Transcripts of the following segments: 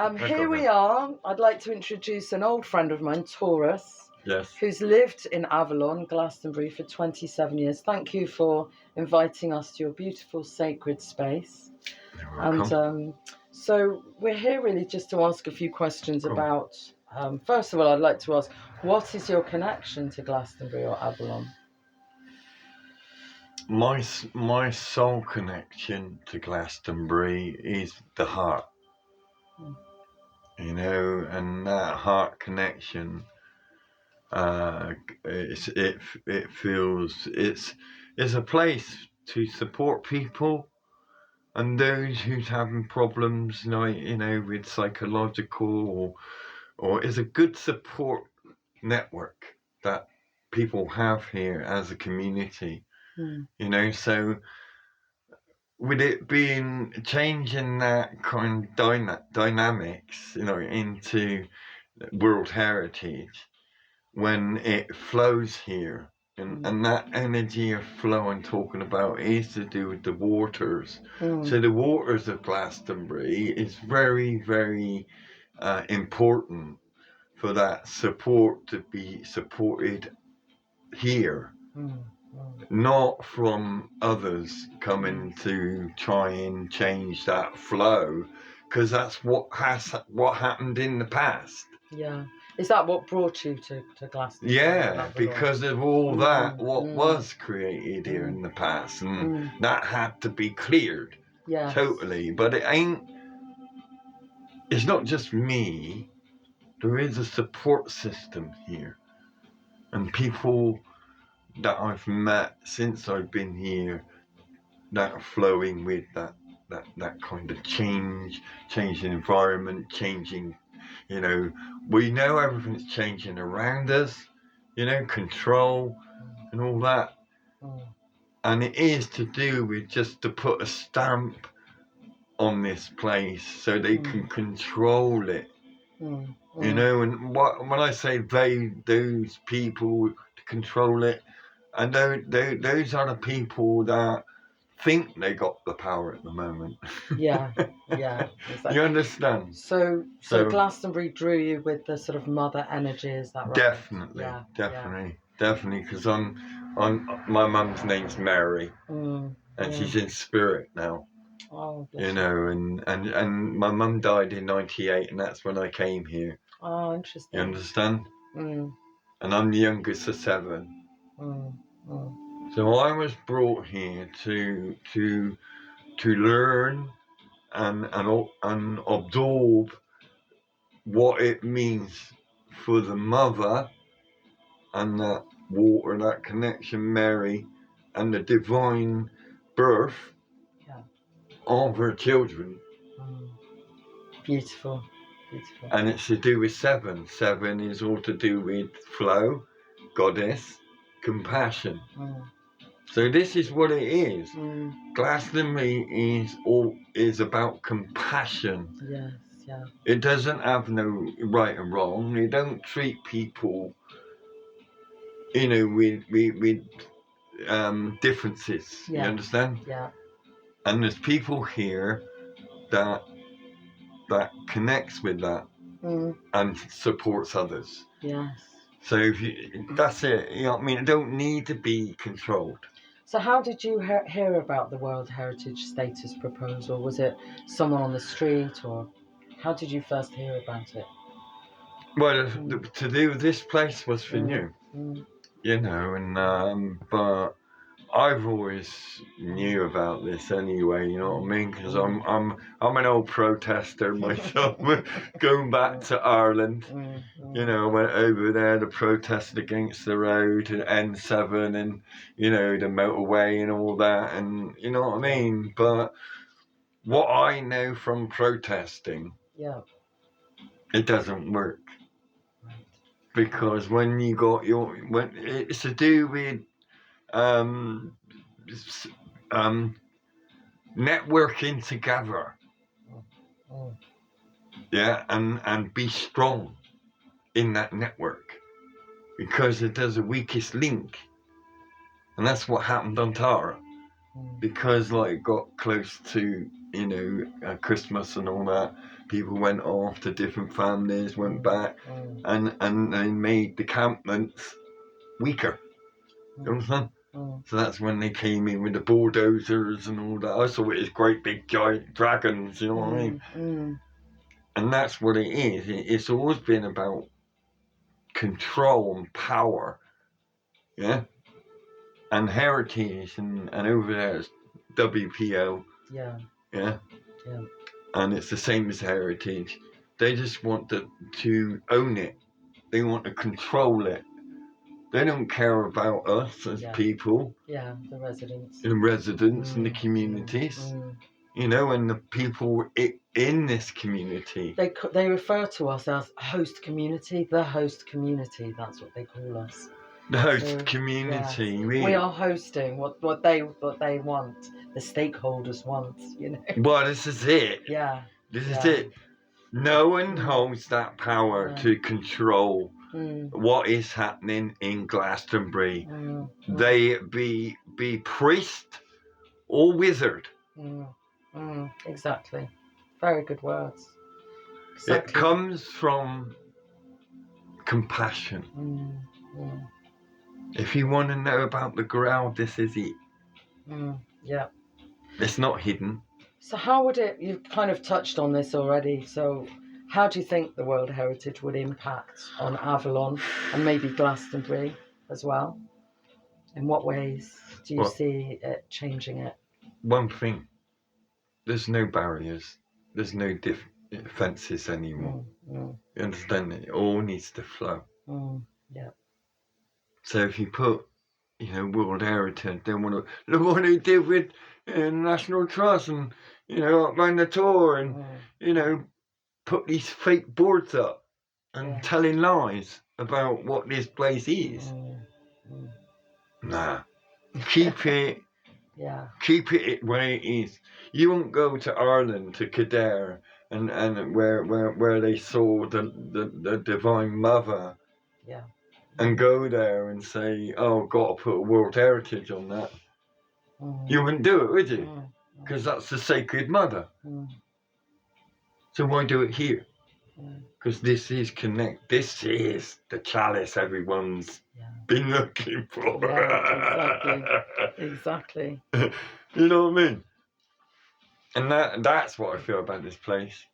Here we are. I'd like to introduce an old friend of mine, TAURUS, Yes. who's lived in Avalon, Glastonbury, for 27 years. Thank you for inviting us to your beautiful sacred space. You're welcome. And so we're here really just to ask a few questions about, first of all, I'd like to ask, what is your connection to Glastonbury or Avalon? My soul connection to Glastonbury is the heart. You know, and that heart connection, it feels it's a place to support people and those who's having problems, with psychological or is a good support network that people have here as a community. So with it being changing that kind of dynamics, into World Heritage, when it flows here, and that energy of flow I'm talking about is to do with the waters. So the waters of Glastonbury is very, very important for that support to be supported here. Not from others coming to try and change that flow, because that's what happened in the past. Yeah. Is that what brought you to Glastonbury? Yeah, because of all that, what was created here in the past, and that had to be cleared. Yes. Totally. But it's not just me. There is a support system here, and people that I've met since I've been here that are flowing with that kind of changing environment, changing, we know everything's changing around us, control and all that. And it is to do with just to put a stamp on this place so they can control it. And when I say those people to control it, and those are the people that think they got the power at the moment. Yeah. Exactly. You understand? So Glastonbury drew you with the sort of mother energy, is that right? Definitely, because my mum's name's Mary, and she's in spirit now. Oh, and my mum died in 98, and that's when I came here. Oh, interesting. You understand? And I'm the youngest of 7. So I was brought here to learn and absorb what it means for the mother and that water, that connection, Mary, and the divine birth of her children. Beautiful. And it's to do with 7. 7 is all to do with flow, goddess, compassion. So this is what it is. Glastonbury is about compassion. Yes, yeah. It doesn't have no right and wrong. They don't treat people, with differences. Yeah. You understand? Yeah. And there's people here that connects with that and supports others. Yes. So that's it. You know what I mean? It don't need to be controlled. So how did you hear about the World Heritage status proposal? Was it someone on the street, or how did you first hear about it? Well, to do this place was for new, but I've always knew about this anyway. You know what I mean? Because I'm an old protester myself. Going back to Ireland, I went over there to protest against the road and N7 and the motorway and all that, and you know what I mean. But what I know from protesting, it doesn't work. Because when you got when it's to do with networking together, and be strong in that network, because it does the weakest link, and that's what happened on Tara, because it got close to you know, Christmas and all that, people went off to different families, went back, and they made the campments weaker. You understand? So that's when they came in with the bulldozers and all that. I saw it as great big giant dragons, you know what I mean? And that's what it is. It's always been about control and power, yeah? And heritage, and over there it's WPO, yeah? And it's the same as heritage. They just want to own it. They want to control it. They don't care about us as people. Yeah, the residents. The residents and the communities. You know, and the people in this community. They refer to us as host community, the host community. That's what they call us. The host community. Yes. We are hosting what they want. The stakeholders want. You know. Well, this is it. Yeah. This is it. No one holds that power to control what is happening in Glastonbury. They be priest or wizard. Exactly. Very good words. Exactly. It comes from compassion. If you want to know about the ground, this is it. Yeah. It's not hidden. So how would it, you've kind of touched on this already, so how do you think the World Heritage would impact on Avalon and maybe Glastonbury as well? In what ways do you see it changing it? One thing, there's no barriers, there's no fences anymore. You understand? It all needs to flow. Yeah. So if you put, you know, World Heritage, they want to look what they did with National Trust and, you know, up around the tour and, you know, put these fake boards up and telling lies about what this place is. Nah. Keep it. Keep it where it is. You won't go to Ireland, to Kildare, and where they saw the Divine Mother. Yeah. And go there and say, oh, got to put a World Heritage on that. You wouldn't do it, would you? Because that's the Sacred Mother. So why do it here? Because this is This is the chalice everyone's been looking for. Yeah, exactly. You know what I mean? And that's what I feel about this place.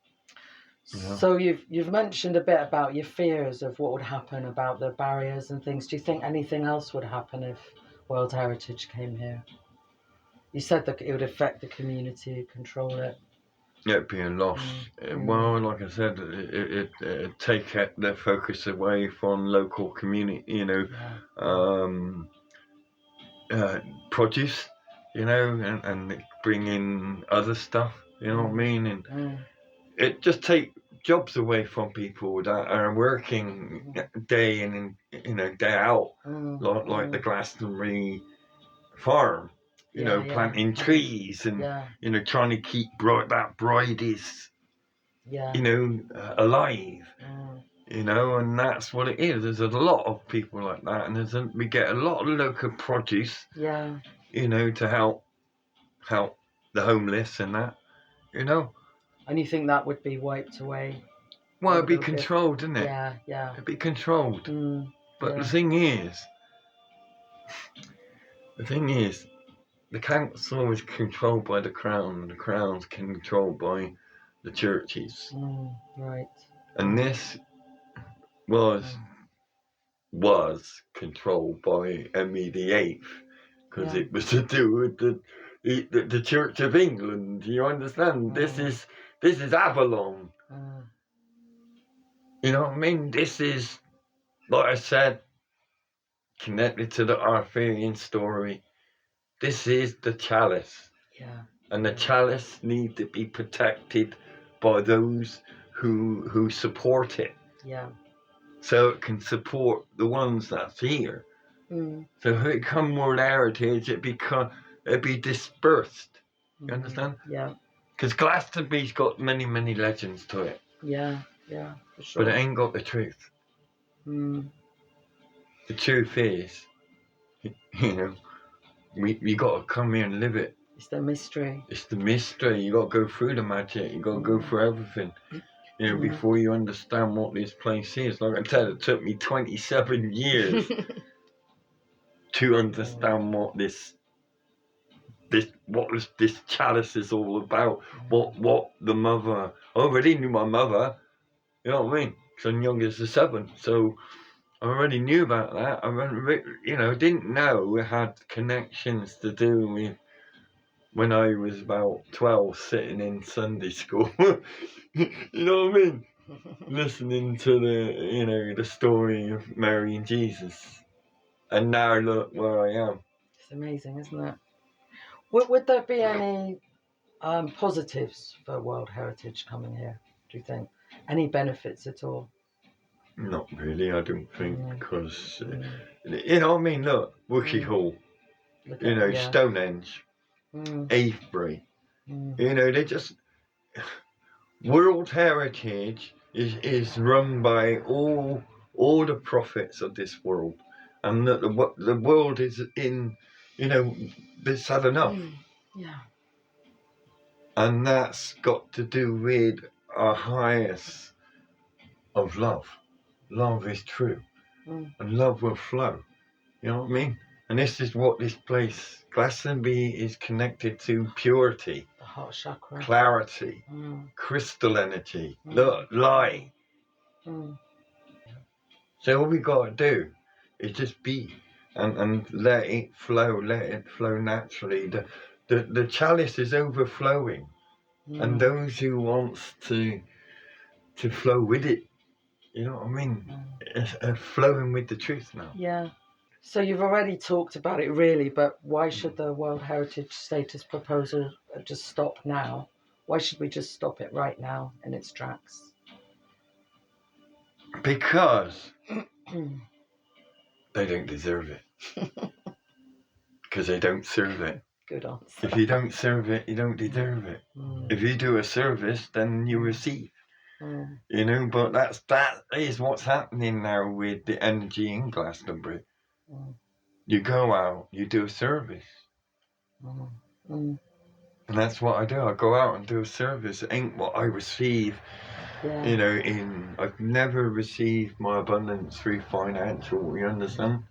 So you've mentioned a bit about your fears of what would happen, about the barriers and things. Do you think anything else would happen if World Heritage came here? You said that it would affect the community, control it. It'd be a loss. Well, like I said, it'd take the focus away from local community, you know, produce, you know, and bring in other stuff, you know what I mean? And it just take jobs away from people that are working day in and, you know, day out, like the Glastonbury farm, you know, planting trees and, you know, trying to keep that bride is, you know, alive, you know, and that's what it is. There's a lot of people like that, and we get a lot of local produce, you know, to help the homeless and that, you know. And you think that would be wiped away? Well, it'd be controlled, isn't it? Yeah. It'd be controlled. But the thing is, the council is controlled by the crown, and the crown's controlled by the churches. Right. And this was controlled by Henry VIII, because it was to do with the Church of England. You understand? This is Avalon. You know what I mean? This is, like I said, connected to the Arthurian story. This is the chalice. And the chalice needs to be protected by those who support it. So it can support the ones that's here. So if it become World Heritage, it'd be dispersed. You understand? Yeah. Because Glastonbury's got many, many legends to it. Yeah, for sure. But it ain't got the truth. The truth is, you know, we got to come here and live it. It's the mystery. It's the mystery. You got to go through the magic. You got to go through everything. You know, before you understand what this place is. Like I said, it took me 27 years to understand what this chalice is all about. What the mother. I already knew my mother. You know what I mean? Because I'm youngest of 7, so I already knew about that. Didn't know it had connections to do with when I was about 12, sitting in Sunday school. You know what I mean? Listening to the story of Mary and Jesus, and now look where I am. It's amazing, isn't it? Would there be any positives for World Heritage coming here? Do you think any benefits at all? Not really, I don't think, because you know what I mean. Look, Wookey Hall, Stonehenge, Avebury. They just World Heritage is run by all the prophets of this world, and that the world is in, it's had enough. Yeah. And that's got to do with our highest of love. Love is true, and love will flow. You know what I mean? And this is what this place, Glastonbury, is connected to: purity, the heart chakra, clarity, crystal energy, light. So all we got to do is just be and let it flow naturally. The chalice is overflowing, and those who wants to flow with it, you know what I mean, are flowing with the truth now. Yeah. So you've already talked about it really, but why should the World Heritage status proposal just stop now? Why should we just stop it right now in its tracks? Because they don't deserve it. Because they don't serve it. Good answer. If you don't serve it, you don't deserve it. If you do a service, then you receive. But that is what's happening now with the energy in Glastonbury. You go out, you do a service. And that's what I do. I go out and do a service. It ain't what I receive. I've never received my abundance through financial, you understand?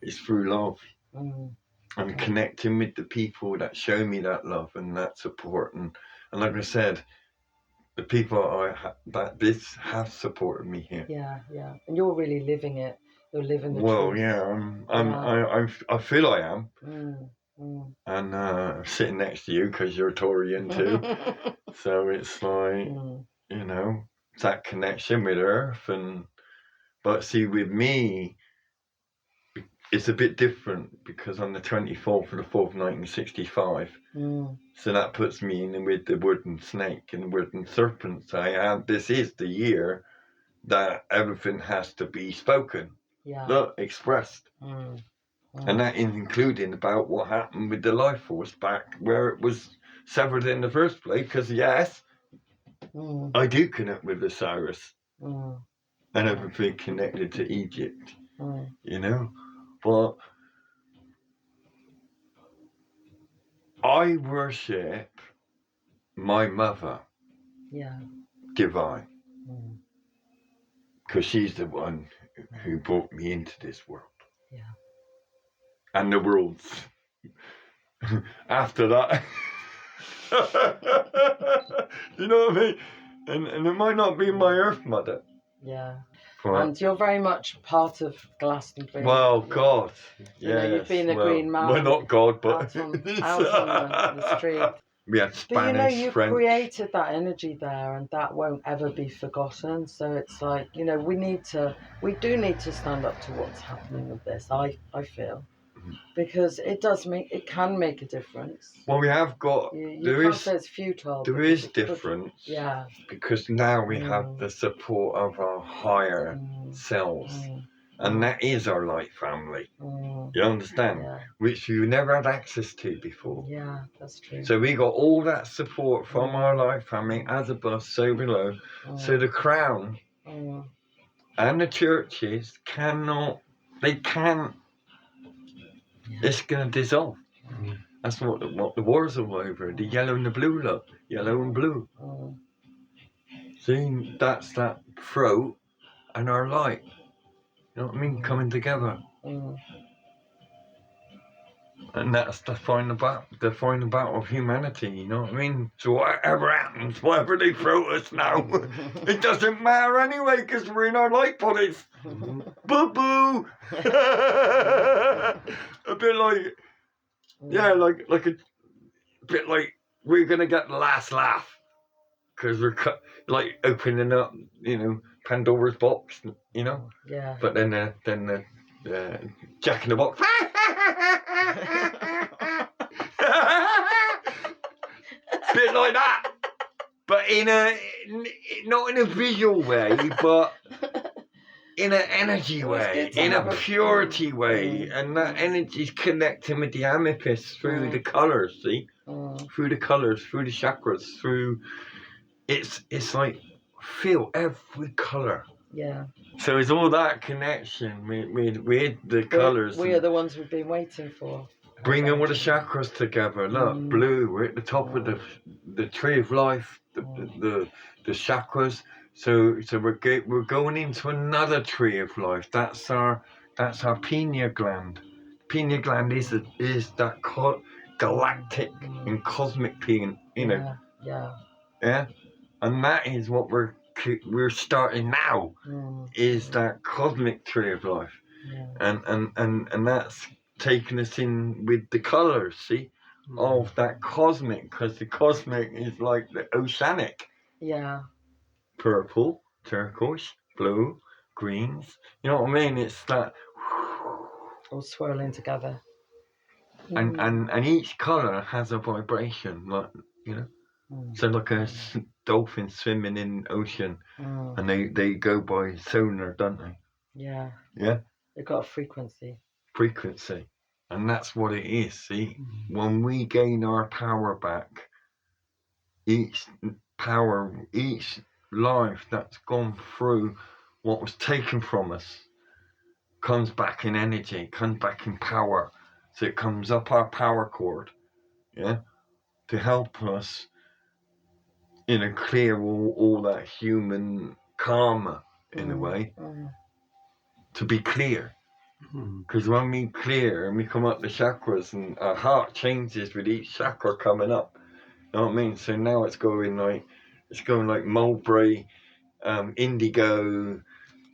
It's through love. And connecting with the people that show me that love and that support. And like I said, the people that have supported me here. Yeah. And you're really living it. You're living the truth. Well, yeah, I feel I am. And I'm sitting next to you because you're Taurian too. So it's like, it's that connection with Earth. But see, with me, it's a bit different because I'm the 24th of the 4th, 1965. So that puts me in with the wooden snake and the wooden serpent. So this is the year that everything has to be spoken, expressed. And that is including about what happened with the life force back where it was severed in the first place. Because yes, I do connect with the TAURUS and everything connected to Egypt, But I worship my mother, divine, because she's the one who brought me into this world. And the worlds after that. You know what I mean? And it might not be my Earth mother. Yeah. But, and you're very much part of Glastonbury. Well, God. Yes. You've been a green man. Well, not God, but out on the street. We had Spanish, but you French. Created that energy there, and that won't ever be forgotten. So it's like, we do need to stand up to what's happening with this. I feel, because it can make a difference. Well, we have got. You can't say it's futile. There is difference. Because now we have the support of our higher selves. And that is our light family. You understand? Yeah. Which you never had access to before. Yeah, that's true. So we got all that support from our light family, as above, so below. So the crown and the churches can't. It's going to dissolve. That's what the war's all over. The yellow and the blue, look. Yellow and blue. Mm. See, that's that throat and our light. You know what I mean? Coming together. Mm. And that's the final battle of humanity, you know what I mean? So whatever happens, whatever they throw at us now, it doesn't matter anyway, because we're in our light bodies. Boo-boo! A bit like, yeah, like a bit like we're going to get the last laugh. Because we're like opening up, you know, Pandora's box, you know? Yeah. But then the Jack in the Box. Bit like that, but not in a visual way, but in an energy way, in a purity way, and that energy's connecting with the amethyst through the colours. See, through the colours, through the chakras, through. It's like feel every colour. Yeah. So it's all that connection with the colours. We are the ones we've been waiting for. Bringing all the chakras together. Look, blue. We're at the top of the tree of life. The chakras. So we're going into another tree of life. That's our pineal gland. Pineal gland is that galactic and cosmic being. You know. Yeah. And that is what we're starting now. Is that cosmic tree of life. Yeah. And that's taking us in with the colours, see, of that cosmic, because the cosmic is like the oceanic. Yeah. Purple, turquoise, blue, greens. You know what I mean? It's that all swirling together. And each colour has a vibration, like, you know. So like a dolphin swimming in ocean, and they go by sonar, don't they? Yeah. Yeah. They've got a frequency. And that's what it is, see? When we gain our power back, each life that's gone through what was taken from us comes back in energy, comes back in power. So it comes up our power cord, yeah, to help us, you know, clear all that human karma, in a way, to be clear. Because when we clear and we come up the chakras, and our heart changes with each chakra coming up, you know what I mean? So now it's going like mulberry, indigo,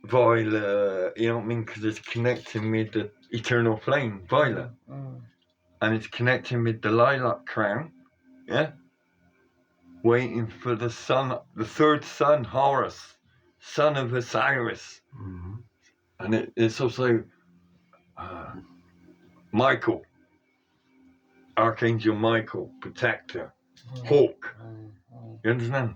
violet, you know what I mean? Because it's connecting with the eternal flame, violet. And it's connecting with the lilac crown, yeah? Waiting for the sun, the third sun, Horus, son of Osiris. And it's also Michael, Archangel Michael, protector, hawk. You understand?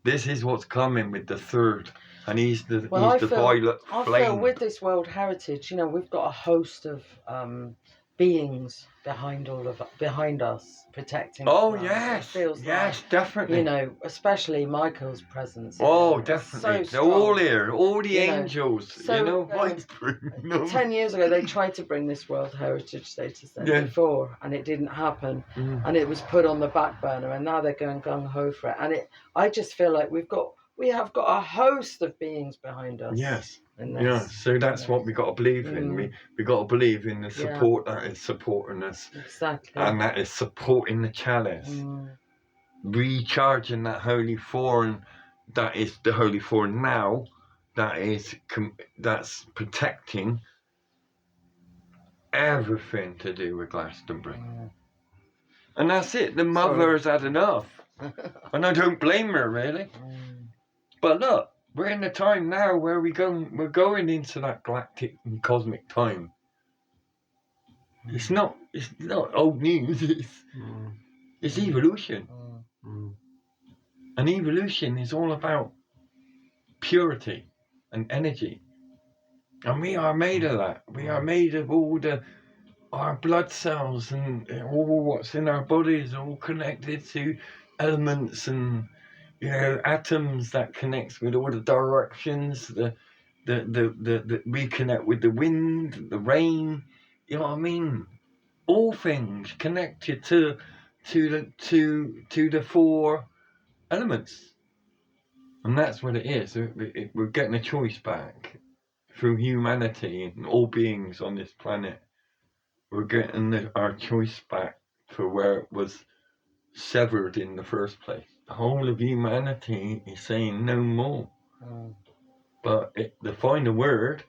This is what's coming with the third, and he's the violet flame. I feel with this World Heritage, you know, we've got a host of beings behind us, protecting. Oh us. yes, it feels yes, like, definitely. You know, especially Michael's presence. Oh, definitely. So they're all here, all the angels. So, you know, 10 years ago, they tried to bring this World Heritage status before, and it didn't happen, and it was put on the back burner, and now they're going gung ho for it. And I just feel like we have got a host of beings behind us. Yes. Yeah, so that's what we got to believe in. We got to believe in the support that is supporting us. Exactly. And that is supporting the chalice. Recharging that holy foreign, that is the holy foreign now, that's protecting everything to do with Glastonbury. And that's it. The mother has had enough. And I don't blame her, really. But look, we're in the time now where we're going into that galactic and cosmic time. It's not old news. It's evolution. And evolution is all about purity and energy. And we are made of that. We are made of all our blood cells, and all what's in our bodies, all connected to elements and, you know, atoms that connects with all the directions. We connect with the wind, the rain. You know what I mean? all things connected to the four elements, and that's what it is. We're getting a choice back through humanity and all beings on this planet. We're getting our choice back for where it was severed in the first place. The whole of humanity is saying no more. But the final word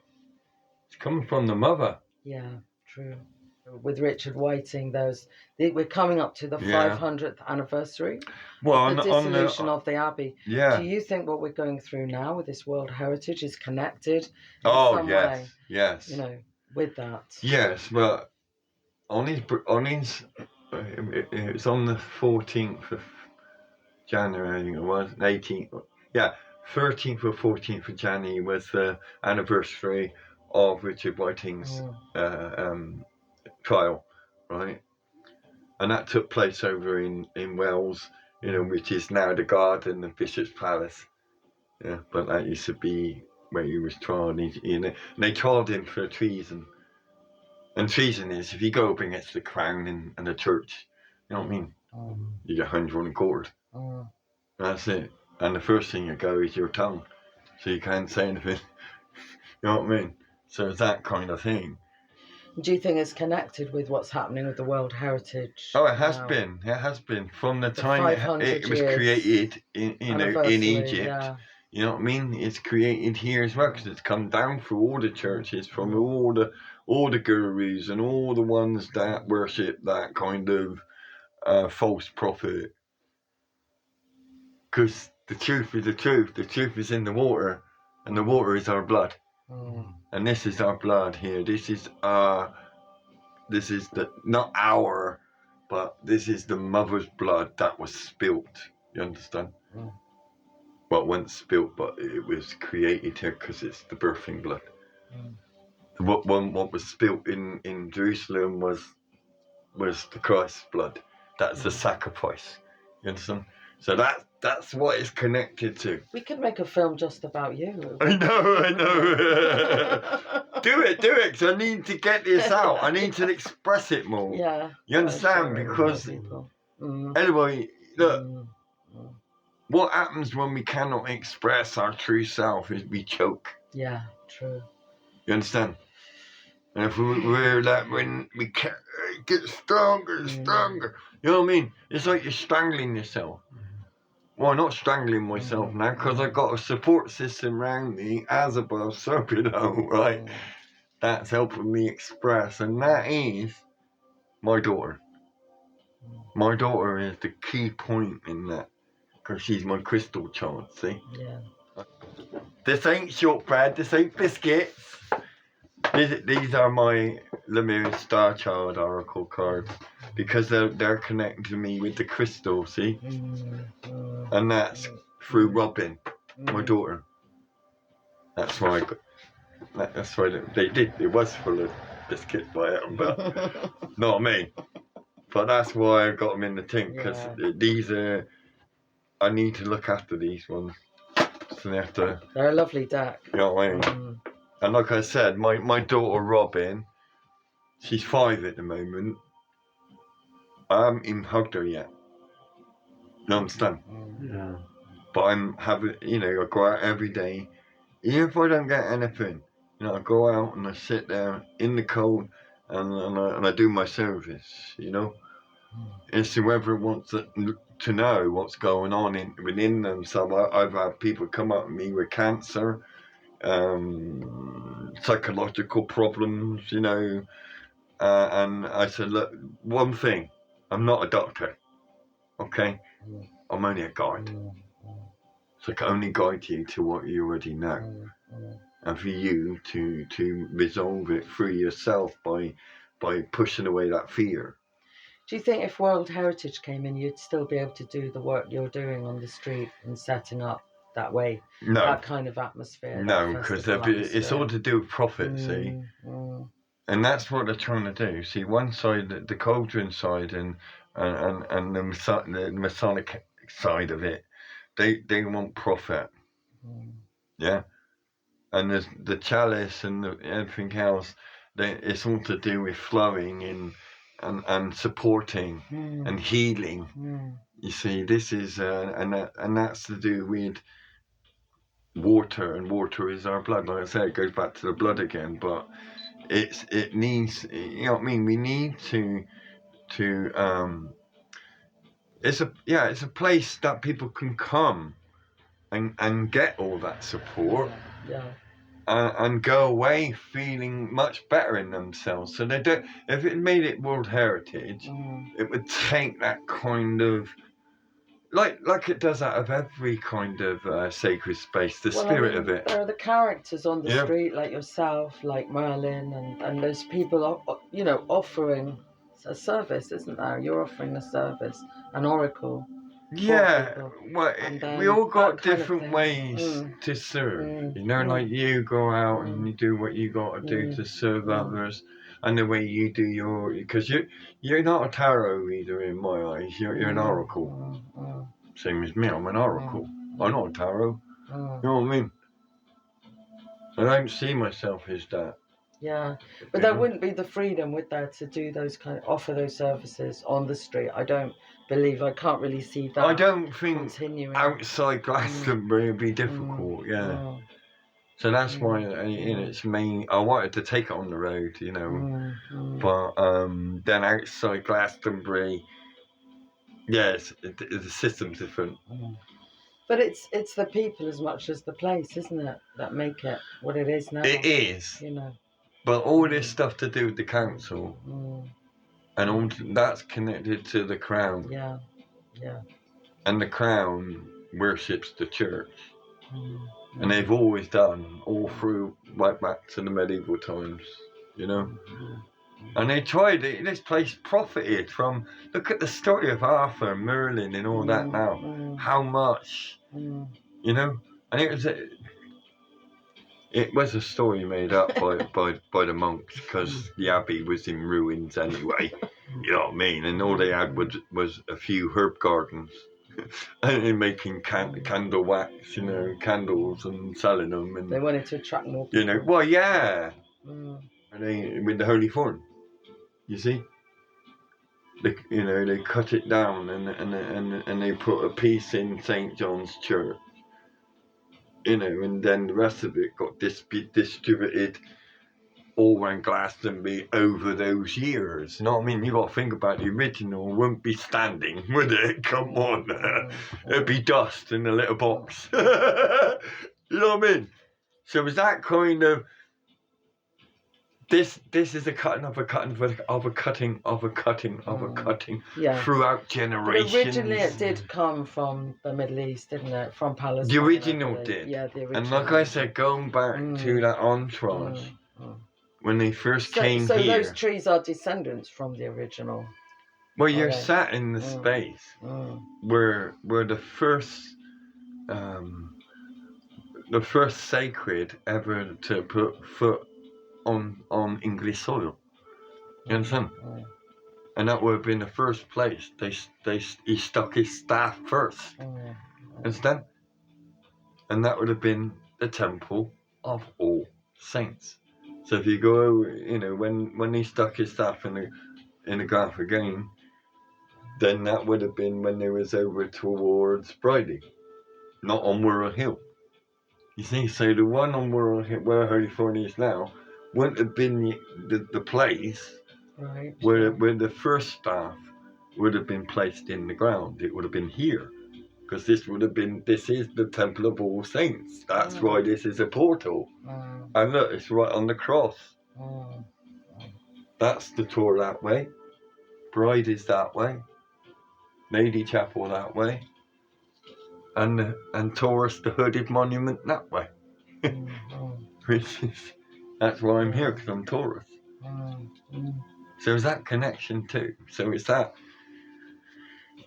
is coming from the mother. Yeah, true. With Richard Whiting, we're coming up to the 500th anniversary of the dissolution of the Abbey. Yeah. Do you think what we're going through now with this World Heritage is connected in some way? Yes. You know, with that. Yes, but it was on the 14th of January, I think it was, 18th. Yeah, 13th or 14th of January was the anniversary of Richard Whiting's trial, right? And that took place over in Wales, which is now the Garden of Bishop's Palace. Yeah, but that used to be where he was tried. And they tried him for treason. And treason is if you go up against the crown and the church, you know what I mean? You get hung on a cord. That's it. And the first thing you go is your tongue. So you can't say anything. You know what I mean? So it's that kind of thing. Do you think it's connected with what's happening with the World Heritage? Oh, it has been. It has been from the time it was created in Egypt. Yeah. You know what I mean? It's created here as well because it's come down through all the churches, from all the gurus and all the ones that worship that kind of false prophet. Because the truth is the truth. The truth is in the water, and the water is our blood. And this is our blood here. This is not our, but this is the mother's blood that was spilt. You understand? Well, it wasn't spilt, but it was created here because it's the birthing blood. What was spilt in Jerusalem was the Christ's blood. That's the sacrifice. You understand? So that's what it's connected to. We could make a film just about you. I know. Do it, because I need to get this out. I need to express it more. Yeah. You understand? Because anyway, look, what happens when we cannot express our true self is we choke. Yeah, true. You understand? And if we're that, when we can't get stronger and stronger, you know what I mean? It's like you're strangling yourself. Well, I'm not strangling myself now because I've got a support system around me, as above, so below, right? That's helping me express, and that is my daughter. My daughter is the key point in that because she's my crystal child, see? Yeah. This ain't shortbread, this ain't biscuits. These are my Lemurian Star Child Oracle cards because they're connecting to me with the crystal, see? And that's through Robin, my daughter. That's why they did. It was full of biscuits by it, but not me. But that's why I got them in the tin because these are. I need to look after these ones. So they have to. They're a lovely deck. You know what I mean? And like I said, my daughter Robin, she's 5 at the moment. I haven't even hugged her yet. You understand? Yeah. But I'm having, I go out every day. Even if I don't get anything, I go out and I sit there in the cold and I do my service, And so whoever wants to know what's going on within them. So I've had people come up to me with cancer, psychological problems, and I said, look, one thing, I'm not a doctor, okay? I'm only a guide. So I can only guide you to what you already know. And for you to resolve it through yourself by pushing away that fear. Do you think if World Heritage came in, you'd still be able to do the work you're doing on the street and setting up that way? No. That kind of atmosphere? No, because it's all to do with profit, see? And that's what they're trying to do. See, one side, the cauldron side and the Masonic side of it, they want profit. Yeah? And there's the chalice and everything else, it's all to do with flowing and supporting and healing. You see, this is and that's to do with water, and water is our blood. Like I say, it goes back to the blood again, but it needs, you know what I mean. We need to it's a place that people can come and get all that support. And go away feeling much better in themselves. So they don't. If it made it World Heritage, it would take that kind of like it does out of every kind of sacred space, the spirit of it. There are the characters on the street, like yourself, like Merlin, and those people, you know, offering a service, isn't there? You're offering a service, an oracle. Yeah, well, we all got different ways to serve. You know, like you go out and you do what you got to do to serve others, and the way you do because you're not a tarot reader in my eyes. You're an oracle. Same as me. I'm an oracle. I'm not a tarot. You know what I mean? I don't see myself as that. Yeah, but there wouldn't be the freedom, would there, to do those offer those services on the street? I don't believe. I can't really see that. I don't think continuing. Outside Glastonbury would be difficult. So that's why in its main, I wanted to take it on the road, you know. But then outside Glastonbury, the system's different. But it's the people as much as the place, isn't it, that make it what it is now? It is. You know. But all this stuff to do with the council, and all that's connected to the crown. Yeah. And the crown worships the church. And they've always done, all through, right back to the medieval times, you know. And they tried it, this place profited from, look at the story of Arthur and Merlin and all that now. How much, you know. And it was a story made up by the monks, because the abbey was in ruins anyway, you know what I mean? And all they had was a few herb gardens. And making candle wax, you know, candles and selling them. And they wanted to attract more people. You know, well, yeah. And they, with the holy thorn, you see? They cut it down and they put a piece in St. John's Church. You know, and then the rest of it got distributed all around Glastonbury over those years. You know what I mean? You got to think about the original wouldn't be standing, would it? Come on. It'd be dust in a little box. You know what I mean? So it was that kind of, this is a cutting of a cutting of a cutting of a cutting of a cutting throughout generations. But originally it did come from the Middle East, didn't it? From Palestine. The original did. Yeah, the original. And like I said, going back to that entourage, when they first came here. So those trees are descendants from the original. Well, you're sat in the space where the first sacred ever to put foot on English soil. You understand? And that would have been the first place he stuck his staff first. Understand? And that would have been the Temple of All Saints. So if you go over, you know, when he stuck his staff in the ground again, then that would have been when they was over towards Bridie, not on Wirral Hill. You see, so the one on Wirral Hill, where Holy Thorn is now, wouldn't have been the place where the first staff would have been placed in the ground. It would have been here. Because this is the Temple of All Saints. That's why this is a portal. And look, it's right on the cross. That's the Tor that way. Bride is that way. Lady Chapel that way. And Taurus, the hooded monument, that way. That's why I'm here, because I'm Taurus. So there's that connection too. So it's that,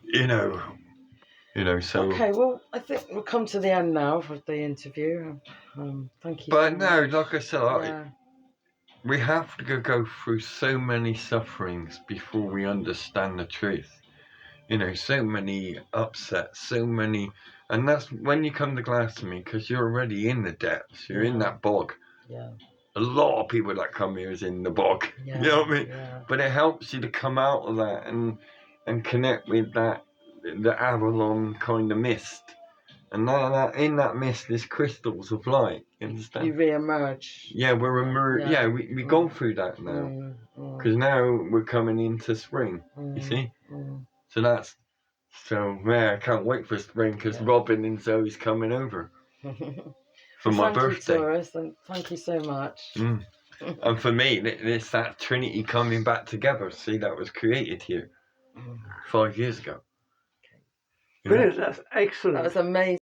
you know, so... Okay, well, I think we'll come to the end now of the interview. Thank you. But no, like I said, we have to go through so many sufferings before we understand the truth. You know, so many upsets, so many... And that's when you come to Glastonbury, because you're already in the depths. You're in that bog. Yeah. a lot of people that come here is in the bog. Yeah, You know what I mean? yeah. But it helps you to come out of that and connect with the Avalon kind of mist. And in that mist, there's crystals of light. You understand? You re-emerge. Yeah, we're emerging. Yeah. Yeah, we go through that now. Because now we're coming into spring. You see? So yeah, I can't wait for spring because Robin and Zoe's coming over for my birthday. Thank you, TAURUS, and thank you so much. And for me, it's that Trinity coming back together. See, that was created here 5 years ago. Brilliant, that's excellent. That was amazing.